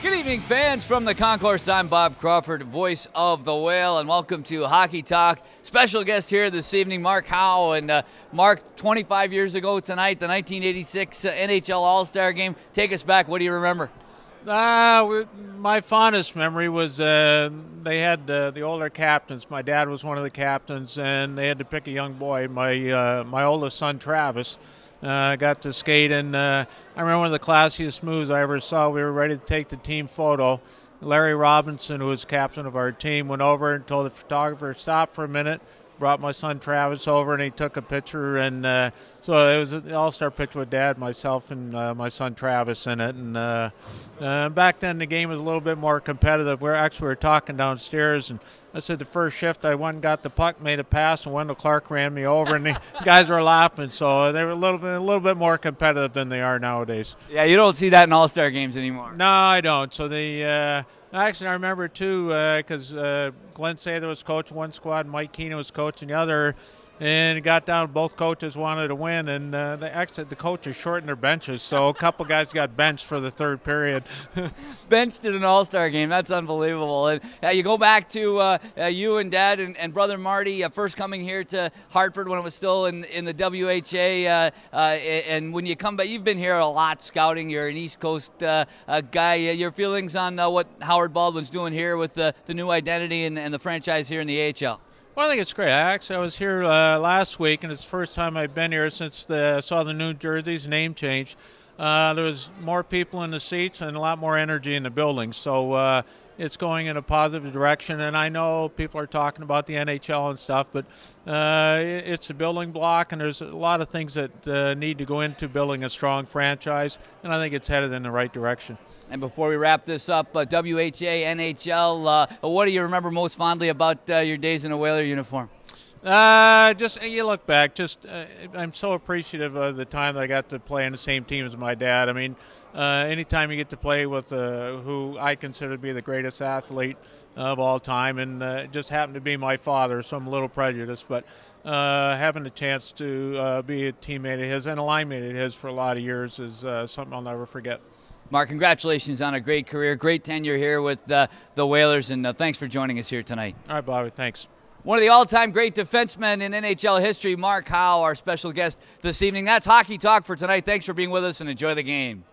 Good evening, fans from the concourse. I'm Bob Crawford, voice of the Whale, and welcome to Hockey Talk. Special guest here this evening, Mark Howe. And Mark, 25 years ago tonight, the 1986 NHL All-Star game. Take us back. What do you remember? My fondest memory was they had the older captains. My dad was one of the captains, and they had to pick a young boy. My oldest son, Travis, got to skate, and I remember one of the classiest moves I ever saw. We were ready to take the team photo. Larry Robinson, who was captain of our team, went over and told the photographer, stop for a minute, brought my son Travis over, and he took a picture. And so it was an all-star picture with Dad, myself, and my son Travis in it. And back then the game was a little bit more competitive. We were talking downstairs, and I said the first shift I went and got the puck, made a pass, and Wendell Clark ran me over, and the guys were laughing. So they were a little bit more competitive than they are nowadays. Yeah, you don't see that in all-star games anymore. No, I don't. So actually, I remember too, because Glenn Sather was coaching one squad, and Mike Keenan was coaching the other, and it got down. Both coaches wanted to win, and the coaches shortened their benches, so a couple guys got benched for the third period. Benched in an all-star game. That's unbelievable. And you go back to you and Dad and brother Marty first coming here to Hartford when it was still in the WHA, and when you come back, you've been here a lot scouting. You're an East Coast guy. Your feelings on what Howard Baldwin's doing here with the new identity and the franchise here in the AHL? Well, I think it's great. I was here last week, and it's the first time I've been here since I saw the new jerseys name change. There was more people in the seats and a lot more energy in the building. So it's going in a positive direction. And I know people are talking about the NHL and stuff, but it's a building block, and there's a lot of things that need to go into building a strong franchise. And I think it's headed in the right direction. And before we wrap this up, WHA, NHL, what do you remember most fondly about your days in a Whaler uniform? Just you look back. I'm so appreciative of the time that I got to play in the same team as my dad. I mean, anytime you get to play with who I consider to be the greatest athlete of all time, and it just happened to be my father, so I'm a little prejudiced. But having the chance to be a teammate of his and a line mate of his for a lot of years is something I'll never forget. Mark, congratulations on a great career, great tenure here with the Whalers, and thanks for joining us here tonight. All right, Bobby, thanks. One of the all-time great defensemen in NHL history, Mark Howe, our special guest this evening. That's Hockey Talk for tonight. Thanks for being with us, and enjoy the game.